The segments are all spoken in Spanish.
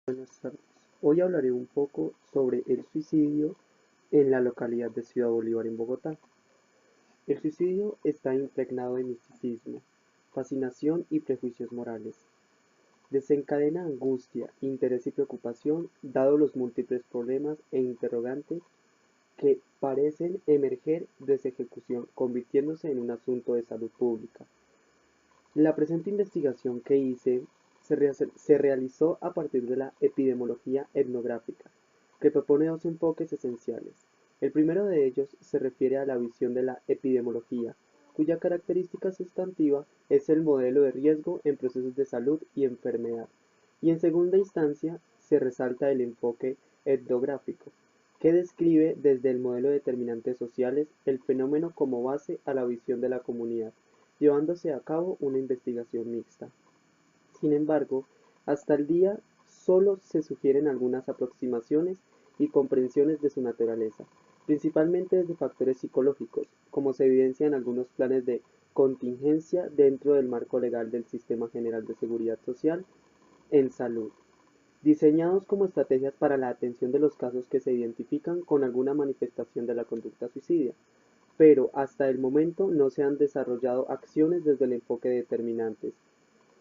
Buenas tardes. Hoy hablaré un poco sobre el suicidio en la localidad de Ciudad Bolívar en Bogotá. El suicidio está impregnado de misticismo, fascinación y prejuicios morales. Desencadena angustia, interés y preocupación, dado los múltiples problemas e interrogantes que parecen emerger de su ejecución, convirtiéndose en un asunto de salud pública. La presente investigación que hice se realizó a partir de la epidemiología etnográfica, que propone dos enfoques esenciales. El primero de ellos se refiere a la visión de la epidemiología, cuya característica sustantiva es el modelo de riesgo en procesos de salud y enfermedad, y en segunda instancia se resalta el enfoque etnográfico, que describe desde el modelo de determinantes sociales el fenómeno como base a la visión de la comunidad, llevándose a cabo una investigación mixta. Sin embargo, hasta el día solo se sugieren algunas aproximaciones y comprensiones de su naturaleza, principalmente desde factores psicológicos, como se evidencia en algunos planes de contingencia dentro del marco legal del Sistema General de Seguridad Social en salud, diseñados como estrategias para la atención de los casos que se identifican con alguna manifestación de la conducta suicidia, pero hasta el momento no se han desarrollado acciones desde el enfoque de determinantes.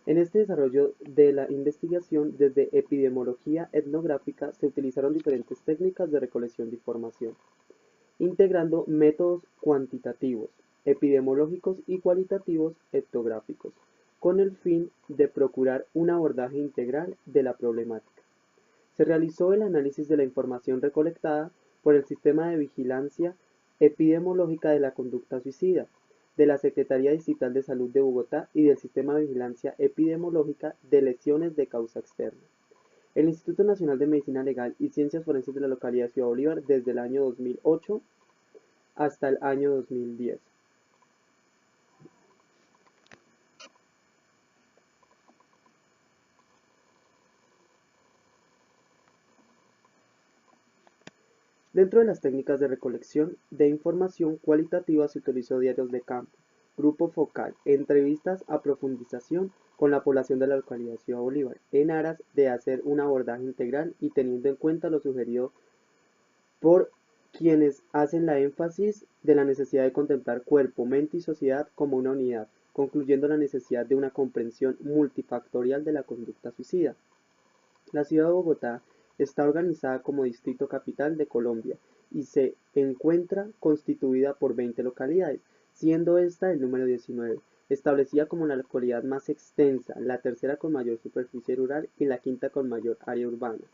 En este desarrollo de la investigación desde epidemiología etnográfica se utilizaron diferentes técnicas de recolección de información, integrando métodos cuantitativos, epidemiológicos y cualitativos etnográficos, con el fin de procurar un abordaje integral de la problemática. Se realizó el análisis de la información recolectada por el Sistema de Vigilancia Epidemiológica de la Conducta Suicida, de la Secretaría Distrital de Salud de Bogotá y del Sistema de Vigilancia Epidemiológica de Lesiones de Causa Externa. El Instituto Nacional de Medicina Legal y Ciencias Forenses de la localidad de Ciudad Bolívar desde el año 2008 hasta el año 2010. Dentro de las técnicas de recolección de información cualitativa se utilizó diarios de campo, grupo focal, entrevistas a profundización con la población de la localidad de Ciudad Bolívar, en aras de hacer un abordaje integral y teniendo en cuenta lo sugerido por quienes hacen la énfasis de la necesidad de contemplar cuerpo, mente y sociedad como una unidad, concluyendo la necesidad de una comprensión multifactorial de la conducta suicida. La ciudad de Bogotá está organizada como distrito capital de Colombia y se encuentra constituida por 20 localidades, siendo esta el número 19, establecida como la localidad más extensa, la tercera con mayor superficie rural y la quinta con mayor área urbana.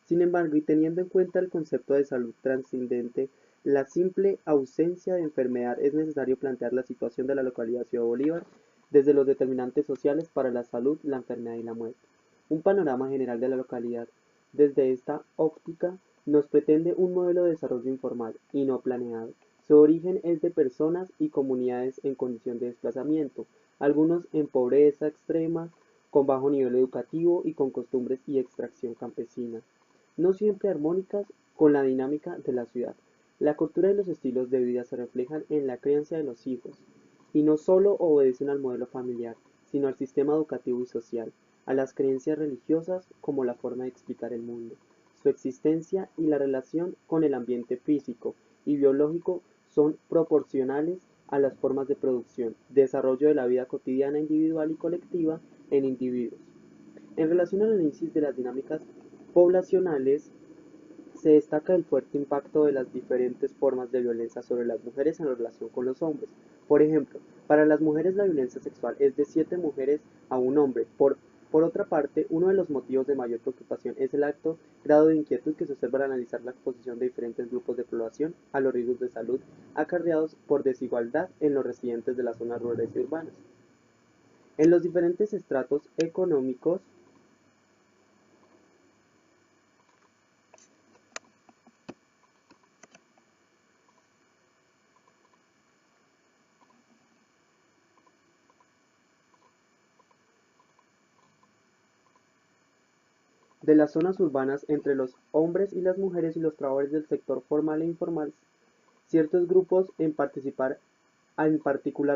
Sin embargo, y teniendo en cuenta el concepto de salud trascendente, la simple ausencia de enfermedad, es necesario plantear la situación de la localidad Ciudad Bolívar desde los determinantes sociales para la salud, la enfermedad y la muerte. Un panorama general de la localidad desde esta óptica nos pretende un modelo de desarrollo informal y no planeado. Su origen es de personas y comunidades en condición de desplazamiento, algunos en pobreza extrema, con bajo nivel educativo y con costumbres y extracción campesina, no siempre armónicas con la dinámica de la ciudad. La cultura y los estilos de vida se reflejan en la crianza de los hijos, y no solo obedecen al modelo familiar, sino al sistema educativo y social, a las creencias religiosas como la forma de explicar el mundo. Su existencia y la relación con el ambiente físico y biológico son proporcionales a las formas de producción, desarrollo de la vida cotidiana individual y colectiva en individuos. En relación al análisis de las dinámicas poblacionales, se destaca el fuerte impacto de las diferentes formas de violencia sobre las mujeres en relación con los hombres. Por ejemplo, para las mujeres la violencia sexual es de 7 mujeres a un hombre. Por otra parte, uno de los motivos de mayor preocupación es el alto grado de inquietud que se observa al analizar la exposición de diferentes grupos de población a los riesgos de salud acarreados por desigualdad en los residentes de las zonas rurales y urbanas. En los diferentes estratos económicos de las zonas urbanas entre los hombres y las mujeres y los trabajadores del sector formal e informal, ciertos grupos en particular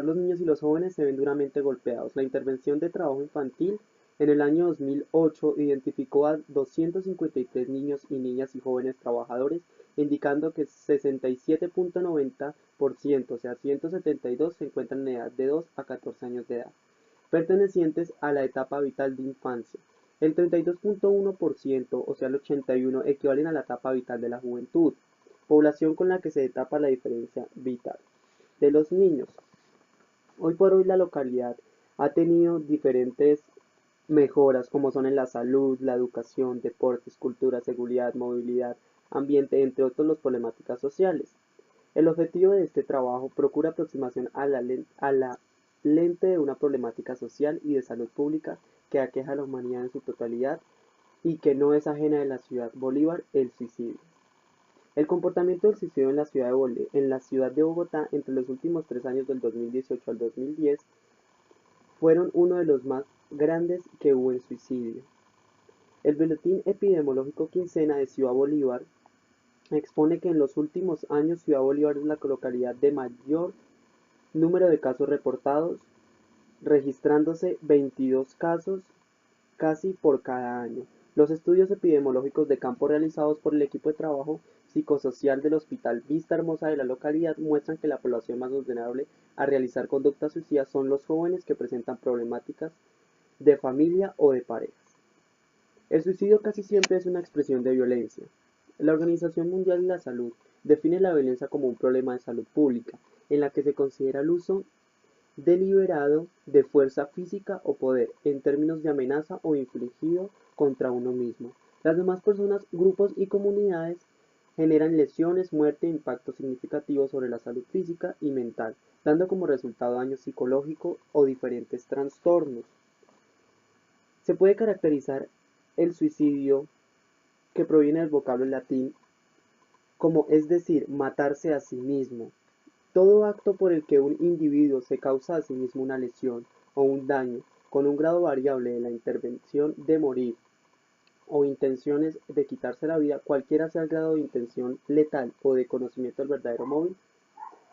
los niños y los jóvenes, se ven duramente golpeados. La intervención de trabajo infantil En el año 2008 identificó a 253 niños y niñas y jóvenes trabajadores, indicando que 67,90%, o sea, 172, se encuentran en edad de 2 a 14 años de edad, pertenecientes a la etapa vital de infancia. El 32,1%, o sea, el 81, equivalen a la etapa vital de la juventud, población con la que se etapa la diferencia vital de los niños. Hoy por hoy la localidad ha tenido diferentes mejoras como son en la salud, la educación, deportes, cultura, seguridad, movilidad, ambiente, entre otros las problemáticas sociales. El objetivo de este trabajo procura aproximación a la lente de una problemática social y de salud pública que aqueja a la humanidad en su totalidad y que no es ajena de la ciudad Bolívar, el suicidio. El comportamiento del suicidio en la ciudad de Bogotá entre los últimos 3 años del 2018 al 2010 fueron uno de los más grandes que hubo en suicidio. El Boletín Epidemiológico Quincena de Ciudad Bolívar expone que en los últimos años Ciudad Bolívar es la localidad de mayor número de casos reportados, registrándose 22 casos casi por cada año. Los estudios epidemiológicos de campo realizados por el equipo de trabajo psicosocial del Hospital Vista Hermosa de la localidad muestran que la población más vulnerable a realizar conductas suicidas son los jóvenes que presentan problemáticas de familia o de parejas. El suicidio casi siempre es una expresión de violencia. La Organización Mundial de la Salud define la violencia como un problema de salud pública, en la que se considera el uso deliberado de fuerza física o poder, en términos de amenaza o infligido contra uno mismo. Las demás personas, grupos y comunidades generan lesiones, muerte e impactos significativos sobre la salud física y mental, dando como resultado daño psicológico o diferentes trastornos. Se puede caracterizar el suicidio, que proviene del vocablo latín, como es decir, matarse a sí mismo. Todo acto por el que un individuo se causa a sí mismo una lesión o un daño con un grado variable de la intervención de morir o intenciones de quitarse la vida, cualquiera sea el grado de intención letal o de conocimiento del verdadero móvil,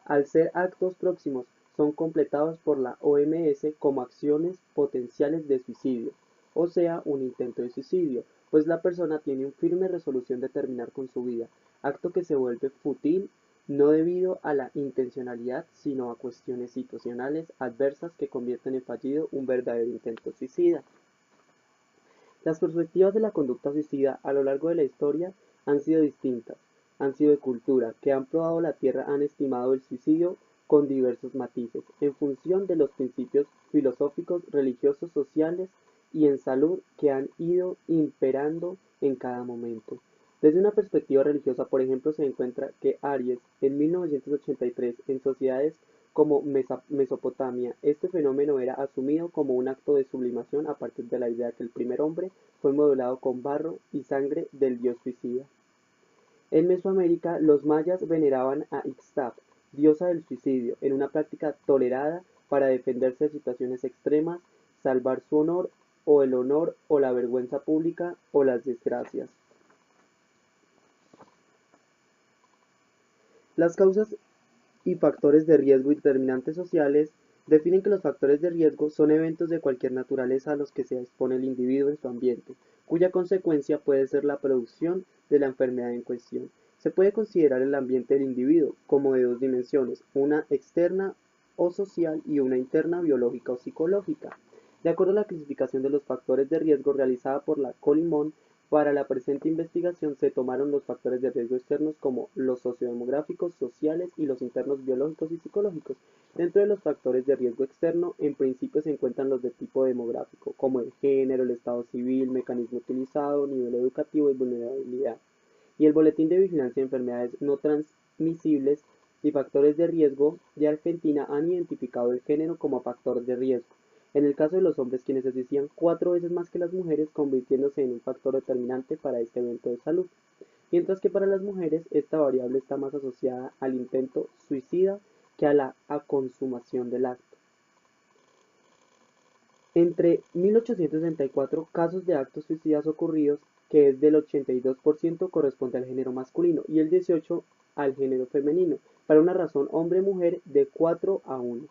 al ser actos próximos, son completados por la OMS como acciones potenciales de suicidio, o sea, un intento de suicidio, pues la persona tiene una firme resolución de terminar con su vida, acto que se vuelve fútil no debido a la intencionalidad, sino a cuestiones situacionales adversas que convierten en fallido un verdadero intento suicida. Las perspectivas de la conducta suicida a lo largo de la historia han sido distintas, han sido de cultura, que han probado la tierra han estimado el suicidio con diversos matices, en función de los principios filosóficos, religiosos, sociales y en salud que han ido imperando en cada momento. Desde una perspectiva religiosa, por ejemplo, se encuentra que Aries, en 1983, en sociedades como Mesopotamia, este fenómeno era asumido como un acto de sublimación a partir de la idea que el primer hombre fue modelado con barro y sangre del dios suicida. En Mesoamérica, los mayas veneraban a Ixtap, diosa del suicidio, en una práctica tolerada para defenderse de situaciones extremas, salvar su honor o la vergüenza pública o las desgracias. Las causas y factores de riesgo y determinantes sociales definen que los factores de riesgo son eventos de cualquier naturaleza a los que se expone el individuo en su ambiente, cuya consecuencia puede ser la producción de la enfermedad en cuestión. Se puede considerar el ambiente del individuo como de dos dimensiones, una externa o social y una interna biológica o psicológica. De acuerdo a la clasificación de los factores de riesgo realizada por la Colimón, para la presente investigación se tomaron los factores de riesgo externos como los sociodemográficos, sociales y los internos biológicos y psicológicos. Dentro de los factores de riesgo externo, en principio se encuentran los de tipo demográfico, como el género, el estado civil, mecanismo utilizado, nivel educativo y vulnerabilidad. Y el Boletín de Vigilancia de Enfermedades no transmisibles y factores de riesgo de Argentina han identificado el género como factor de riesgo. En el caso de los hombres, quienes se suicidan 4 veces más que las mujeres, convirtiéndose en un factor determinante para este evento de salud, mientras que para las mujeres esta variable está más asociada al intento suicida que a la consumación del acto. Entre 1864 casos de actos suicidas ocurridos, que es del 82%, corresponde al género masculino y el 18% al género femenino, para una razón hombre-mujer de 4 a 1.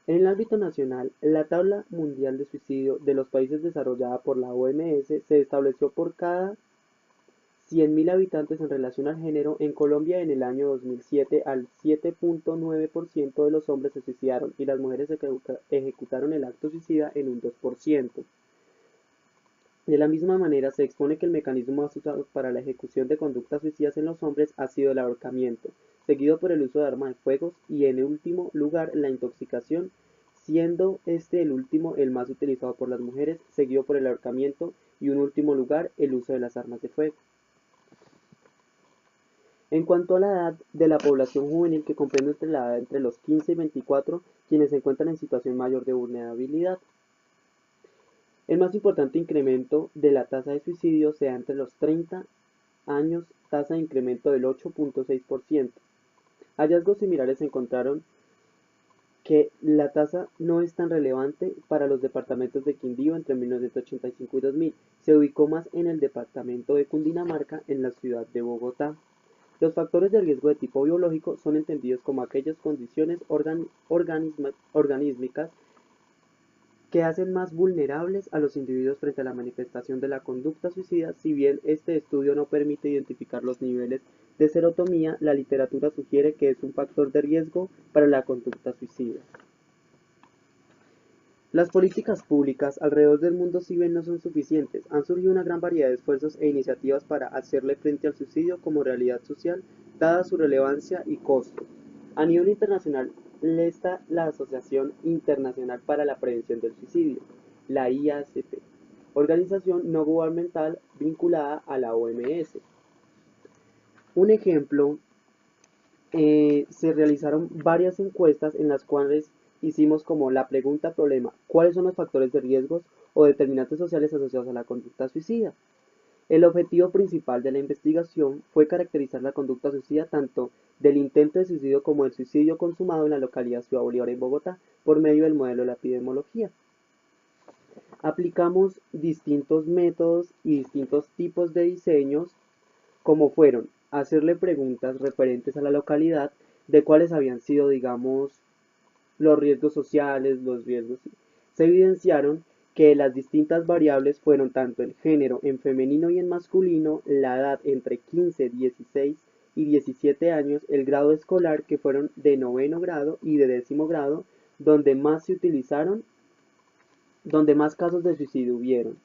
En el ámbito nacional, la tabla mundial de suicidio de los países desarrollada por la OMS se estableció por cada 100.000 habitantes en relación al género. En Colombia en el año 2007 al 7.9% de los hombres se suicidaron y las mujeres ejecutaron el acto suicida en un 2%. De la misma manera, se expone que el mecanismo más usado para la ejecución de conductas suicidas en los hombres ha sido el ahorcamiento, seguido por el uso de armas de fuego y en último lugar la intoxicación, siendo este el último el más utilizado por las mujeres, seguido por el ahorcamiento y en último lugar el uso de las armas de fuego. En cuanto a la edad de la población juvenil, que comprende la edad entre los 15 y 24, quienes se encuentran en situación mayor de vulnerabilidad. El más importante incremento de la tasa de suicidio se da entre los 30 años, tasa de incremento del 8.6%. Hallazgos similares encontraron que la tasa no es tan relevante para los departamentos de Quindío entre 1985 y 2000. Se ubicó más en el departamento de Cundinamarca, en la ciudad de Bogotá. Los factores de riesgo de tipo biológico son entendidos como aquellas condiciones organísmicas que hacen más vulnerables a los individuos frente a la manifestación de la conducta suicida. Si bien este estudio no permite identificar los niveles de serotonina, la literatura sugiere que es un factor de riesgo para la conducta suicida. Las políticas públicas alrededor del mundo, si bien no son suficientes, han surgido una gran variedad de esfuerzos e iniciativas para hacerle frente al suicidio como realidad social, dada su relevancia y costo. A nivel internacional está la Asociación Internacional para la Prevención del Suicidio, la IACP, organización no gubernamental vinculada a la OMS. Un ejemplo, se realizaron varias encuestas en las cuales hicimos como la pregunta problema: ¿cuáles son los factores de riesgos o determinantes sociales asociados a la conducta suicida? El objetivo principal de la investigación fue caracterizar la conducta suicida tanto del intento de suicidio como del suicidio consumado en la localidad Ciudad Bolívar en Bogotá por medio del modelo de la epidemiología. Aplicamos distintos métodos y distintos tipos de diseños, como fueron hacerle preguntas referentes a la localidad de cuáles habían sido, digamos, los riesgos sociales, los riesgos. Se evidenciaron que las distintas variables fueron tanto el género en femenino y en masculino, la edad entre 15, 16 y 17 años, el grado escolar, que fueron de noveno grado y de décimo grado, donde más se utilizaron, donde más casos de suicidio hubieron.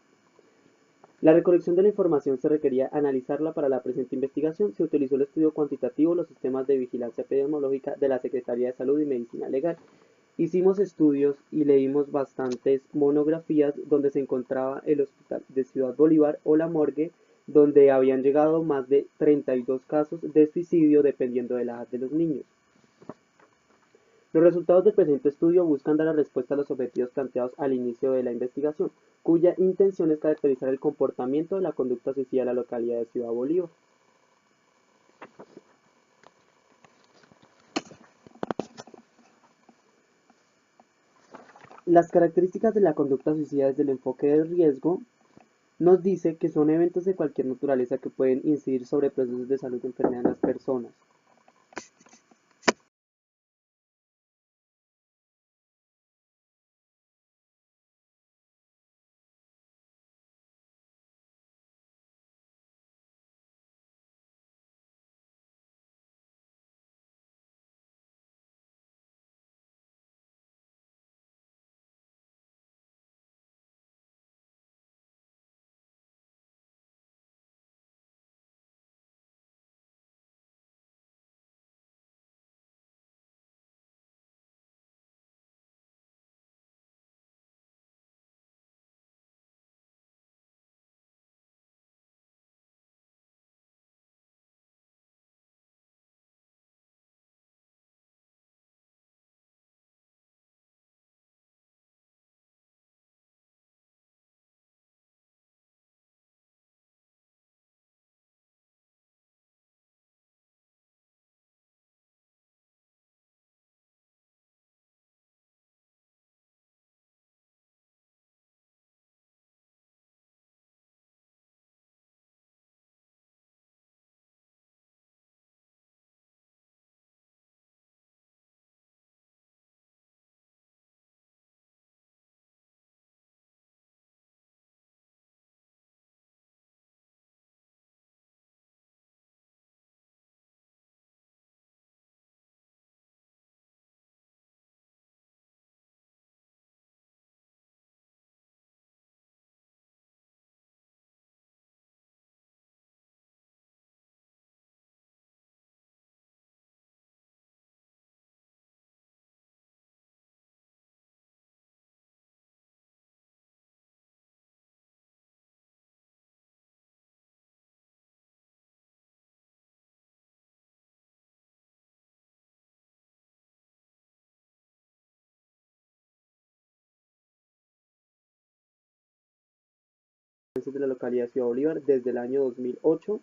La recolección de la información se requería analizarla para la presente investigación. Se utilizó el estudio cuantitativo, los sistemas de vigilancia epidemiológica de la Secretaría de Salud y Medicina Legal. Hicimos estudios y leímos bastantes monografías donde se encontraba el Hospital de Ciudad Bolívar o la morgue, donde habían llegado más de 32 casos de suicidio dependiendo de la edad de los niños. Los resultados del presente estudio buscan dar la respuesta a los objetivos planteados al inicio de la investigación, cuya intención es caracterizar el comportamiento de la conducta suicida de la localidad de Ciudad Bolívar. Las características de la conducta suicida desde el enfoque del riesgo nos dice que son eventos de cualquier naturaleza que pueden incidir sobre procesos de salud y enfermedad en las personas. de la localidad de Ciudad Bolívar desde el año 2008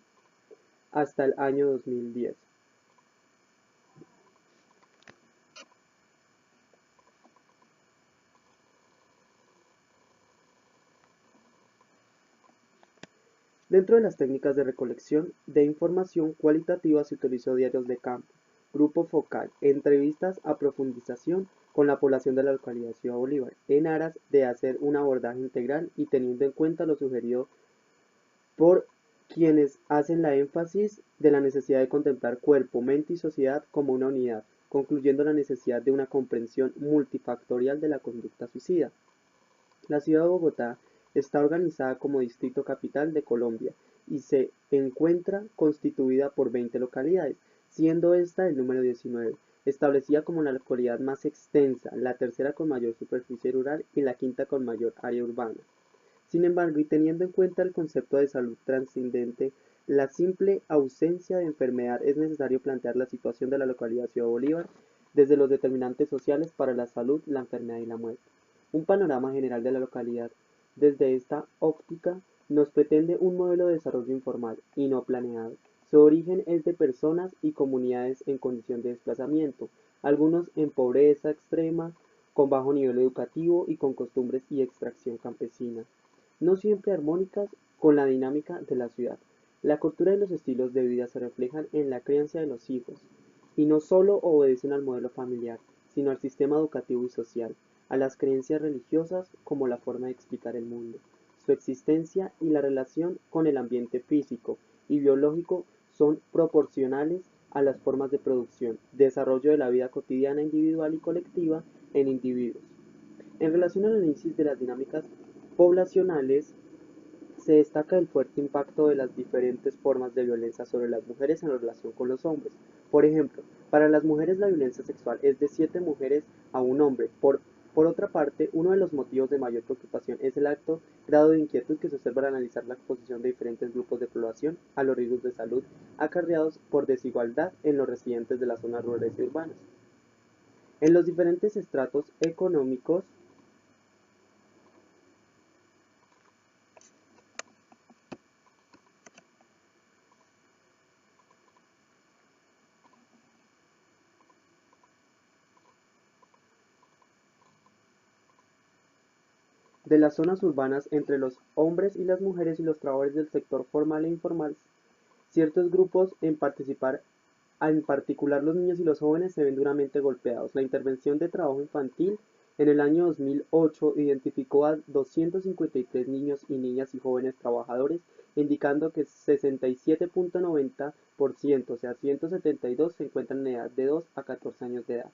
hasta el año 2010. Dentro de las técnicas de recolección de información cualitativa se utilizó diarios de campo, grupo focal, entrevistas a profundización con la población de la localidad de Ciudad Bolívar, en aras de hacer un abordaje integral y teniendo en cuenta lo sugerido por quienes hacen la énfasis de la necesidad de contemplar cuerpo, mente y sociedad como una unidad, concluyendo la necesidad de una comprensión multifactorial de la conducta suicida. La ciudad de Bogotá está organizada como distrito capital de Colombia y se encuentra constituida por 20 localidades, siendo esta el número 19, establecida como la localidad más extensa, la tercera con mayor superficie rural y la quinta con mayor área urbana. Sin embargo, y teniendo en cuenta el concepto de salud trascendente, la simple ausencia de enfermedad, es necesario plantear la situación de la localidad Ciudad Bolívar desde los determinantes sociales para la salud, la enfermedad y la muerte. Un panorama general de la localidad desde esta óptica nos pretende un modelo de desarrollo informal y no planeado. Su origen es de personas y comunidades en condición de desplazamiento, algunos en pobreza extrema, con bajo nivel educativo y con costumbres y extracción campesina, no siempre armónicas con la dinámica de la ciudad. La cultura y los estilos de vida se reflejan en la crianza de los hijos, y no solo obedecen al modelo familiar, sino al sistema educativo y social, a las creencias religiosas como la forma de explicar el mundo. Su existencia y la relación con el ambiente físico y biológico son proporcionales a las formas de producción, desarrollo de la vida cotidiana individual y colectiva en individuos. En relación al análisis de las dinámicas poblacionales, se destaca el fuerte impacto de las diferentes formas de violencia sobre las mujeres en relación con los hombres. Por ejemplo, para las mujeres la violencia sexual es de 7 mujeres a un hombre. Por otra parte, uno de los motivos de mayor preocupación es el alto grado de inquietud que se observa al analizar la exposición de diferentes grupos de población a los riesgos de salud acarreados por desigualdad en los residentes de las zonas rurales y urbanas. En los diferentes estratos económicos de las zonas urbanas entre los hombres y las mujeres y los trabajadores del sector formal e informal, ciertos grupos en particular los niños y los jóvenes, se ven duramente golpeados. La intervención de trabajo infantil en el año 2008 identificó a 253 niños y niñas y jóvenes trabajadores, indicando que 67.90%, o sea 172, se encuentran en edad de 2 a 14 años de edad,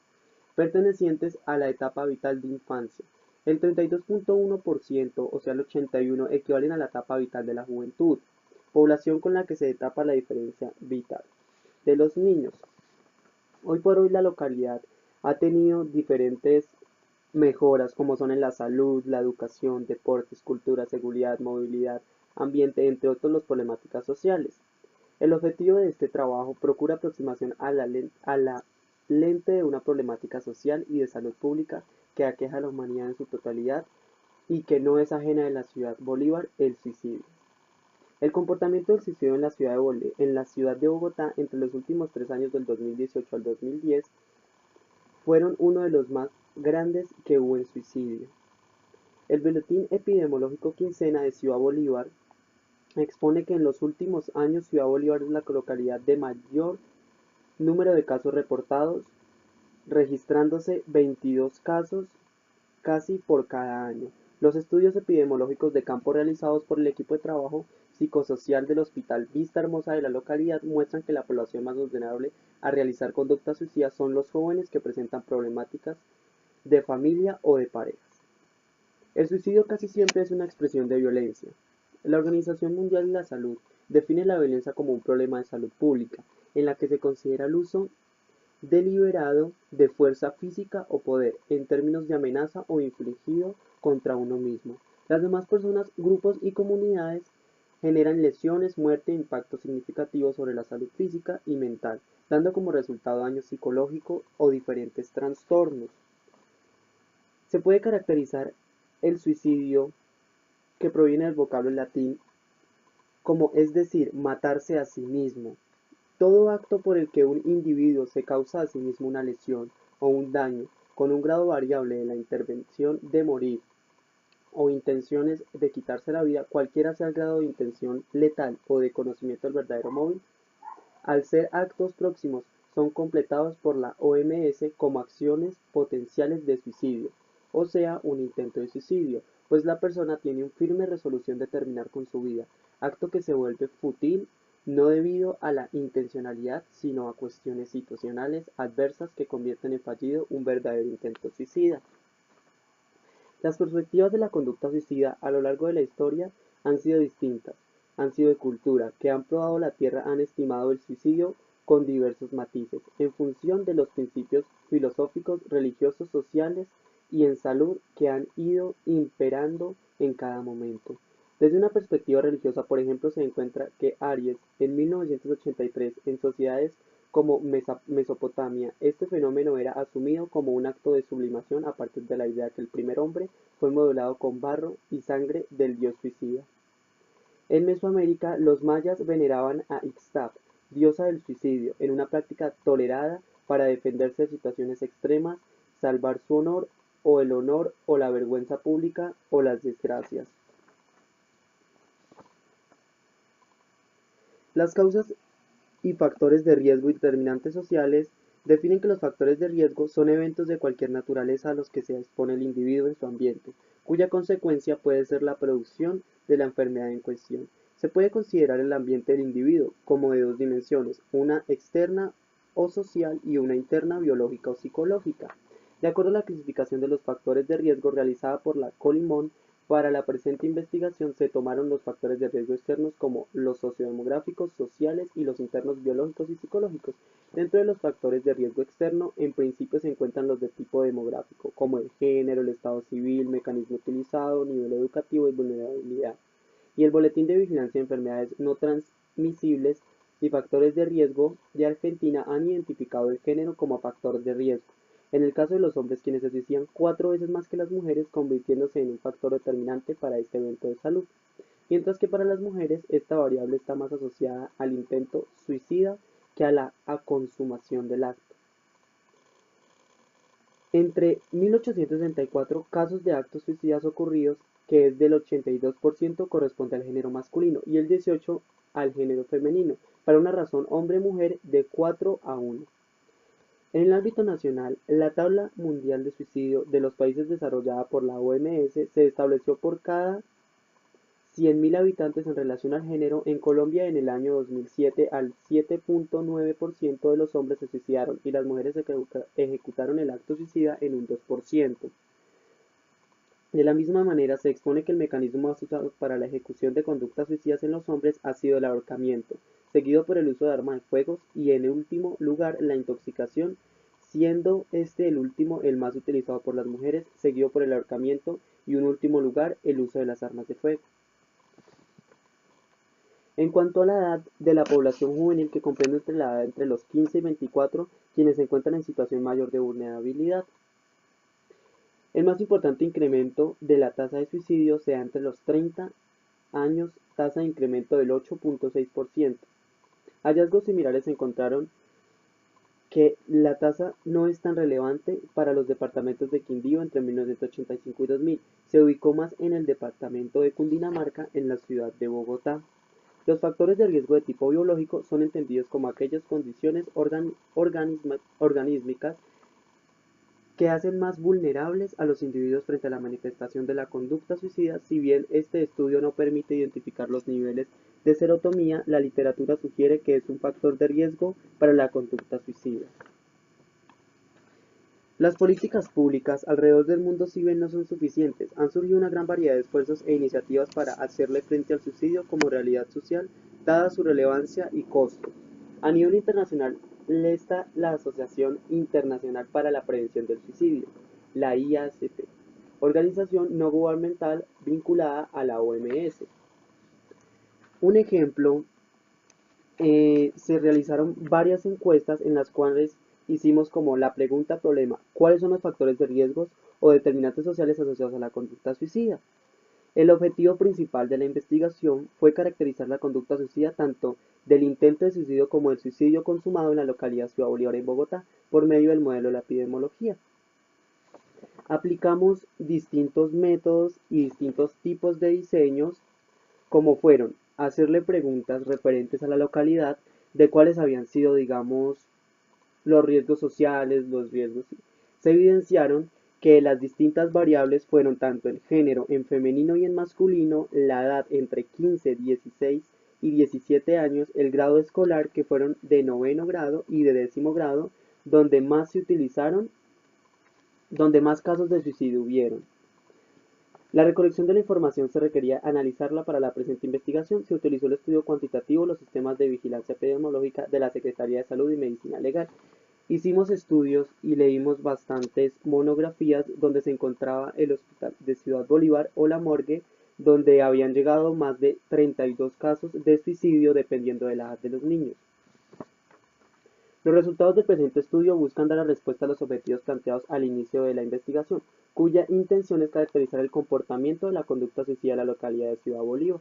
pertenecientes a la etapa vital de infancia. El 32.1%, o sea el 81, equivalen a la etapa vital de la juventud, población con la que se tapa la diferencia vital de los niños. Hoy por hoy la localidad ha tenido diferentes mejoras como son en la salud, la educación, deportes, cultura, seguridad, movilidad, ambiente, entre otros las problemáticas sociales. El objetivo de este trabajo procura aproximación a la lente de una problemática social y de salud pública que aqueja a la humanidad en su totalidad y que no es ajena de la ciudad Bolívar, el suicidio. El comportamiento del suicidio en la ciudad de Bogotá entre los últimos 3 años del 2018 al 2010 fueron uno de los más grandes que hubo en suicidio. El Boletín Epidemiológico Quincena de Ciudad Bolívar expone que en los últimos años Ciudad Bolívar es la localidad de mayor número de casos reportados, registrándose 22 casos casi por cada año. Los estudios epidemiológicos de campo realizados por el equipo de trabajo psicosocial del Hospital Vista Hermosa de la localidad muestran que la población más vulnerable a realizar conductas suicidas son los jóvenes que presentan problemáticas de familia o de parejas. El suicidio casi siempre es una expresión de violencia. La Organización Mundial de la Salud define la violencia como un problema de salud pública, en la que se considera el uso deliberado de fuerza física o poder, en términos de amenaza o infligido contra uno mismo. Las demás personas, grupos y comunidades generan lesiones, muerte e impactos significativos sobre la salud física y mental, dando como resultado daño psicológico o diferentes trastornos. Se puede caracterizar el suicidio que proviene del vocablo latín como es decir, matarse a sí mismo. Todo acto por el que un individuo se causa a sí mismo una lesión o un daño con un grado variable de la intervención de morir o intenciones de quitarse la vida, cualquiera sea el grado de intención letal o de conocimiento del verdadero móvil, al ser actos próximos, son completados por la OMS como acciones potenciales de suicidio, o sea, un intento de suicidio, pues la persona tiene una firme resolución de terminar con su vida, acto que se vuelve fútil no debido a la intencionalidad, sino a cuestiones situacionales adversas que convierten en fallido un verdadero intento suicida. Las perspectivas de la conducta suicida a lo largo de la historia han sido distintas, han sido de cultura, que han probado la tierra han estimado el suicidio con diversos matices, en función de los principios filosóficos, religiosos, sociales y en salud que han ido imperando en cada momento. Desde una perspectiva religiosa, por ejemplo, se encuentra que Aries, en 1983, en sociedades como Mesopotamia, este fenómeno era asumido como un acto de sublimación a partir de la idea que el primer hombre fue modelado con barro y sangre del dios suicida. En Mesoamérica, los mayas veneraban a Ixtap, diosa del suicidio, en una práctica tolerada para defenderse de situaciones extremas, salvar su honor o el honor o la vergüenza pública o las desgracias. Las causas y factores de riesgo y determinantes sociales definen que los factores de riesgo son eventos de cualquier naturaleza a los que se expone el individuo en su ambiente, cuya consecuencia puede ser la producción de la enfermedad en cuestión. Se puede considerar el ambiente del individuo como de dos dimensiones, una externa o social y una interna biológica o psicológica. De acuerdo a la clasificación de los factores de riesgo realizada por la Colimón, para la presente investigación se tomaron los factores de riesgo externos como los sociodemográficos, sociales y los internos biológicos y psicológicos. Dentro de los factores de riesgo externo, en principio se encuentran los de tipo demográfico, como el género, el estado civil, mecanismo utilizado, nivel educativo y vulnerabilidad. Y el Boletín de Vigilancia de Enfermedades no transmisibles y factores de riesgo de Argentina han identificado el género como factor de riesgo. En el caso de los hombres, quienes se suicidan 4 veces más que las mujeres, convirtiéndose en un factor determinante para este evento de salud, mientras que para las mujeres esta variable está más asociada al intento suicida que a la consumación del acto. Entre 1864 casos de actos suicidas ocurridos, que es del 82%, corresponde al género masculino y el 18% al género femenino, para una razón hombre-mujer de 4 a 1. En el ámbito nacional, la tabla mundial de suicidio de los países desarrollada por la OMS se estableció por cada 100.000 habitantes en relación al género. En Colombia en el año 2007 al 7.9% de los hombres se suicidaron y las mujeres ejecutaron el acto suicida en un 2%. De la misma manera, se expone que el mecanismo más usado para la ejecución de conductas suicidas en los hombres ha sido el ahorcamiento, seguido por el uso de armas de fuego y en último lugar la intoxicación, siendo este el último el más utilizado por las mujeres, seguido por el ahorcamiento y en último lugar el uso de las armas de fuego. En cuanto a la edad de la población juvenil, que comprende entre la edad entre los 15 y 24, quienes se encuentran en situación mayor de vulnerabilidad. El más importante incremento de la tasa de suicidio se da entre los 30 años, tasa de incremento del 8.6%. Hallazgos similares encontraron que la tasa no es tan relevante para los departamentos de Quindío entre 1985 y 2000. Se ubicó más en el departamento de Cundinamarca en la ciudad de Bogotá. Los factores de riesgo de tipo biológico son entendidos como aquellas condiciones organísmicas que hacen más vulnerables a los individuos frente a la manifestación de la conducta suicida. Si bien este estudio no permite identificar los niveles de serotonina, la literatura sugiere que es un factor de riesgo para la conducta suicida. Las políticas públicas alrededor del mundo, si bien no son suficientes, han surgido una gran variedad de esfuerzos e iniciativas para hacerle frente al suicidio como realidad social, dada su relevancia y costo. A nivel internacional está la Asociación Internacional para la Prevención del Suicidio, la IACP, organización no gubernamental vinculada a la OMS. Un ejemplo, se realizaron varias encuestas en las cuales hicimos como la pregunta problema, ¿cuáles son los factores de riesgos o determinantes sociales asociados a la conducta suicida? El objetivo principal de la investigación fue caracterizar la conducta suicida tanto del intento de suicidio como del suicidio consumado en la localidad Ciudad Bolívar en Bogotá por medio del modelo de la epidemiología. Aplicamos distintos métodos y distintos tipos de diseños, como fueron hacerle preguntas referentes a la localidad de cuáles habían sido, digamos, los riesgos sociales, los riesgos. Se evidenciaron que las distintas variables fueron tanto el género en femenino y en masculino, la edad entre 15, 16 y 17 años, el grado escolar que fueron de noveno grado y de décimo grado, donde más se utilizaron, donde más casos de suicidio hubieron. La recolección de la información se requería analizarla para la presente investigación. Se utilizó el estudio cuantitativo, los sistemas de vigilancia epidemiológica de la Secretaría de Salud y Medicina Legal. Hicimos estudios y leímos bastantes monografías donde se encontraba el Hospital de Ciudad Bolívar o la morgue, donde habían llegado más de 32 casos de suicidio dependiendo de la edad de los niños. Los resultados del presente estudio buscan dar la respuesta a los objetivos planteados al inicio de la investigación, cuya intención es caracterizar el comportamiento de la conducta suicida de la localidad de Ciudad Bolívar.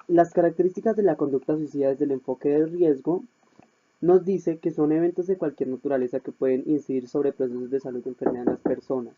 Las características de la conducta suicida desde el enfoque del riesgo nos dice que son eventos de cualquier naturaleza que pueden incidir sobre procesos de salud y enfermedad en las personas.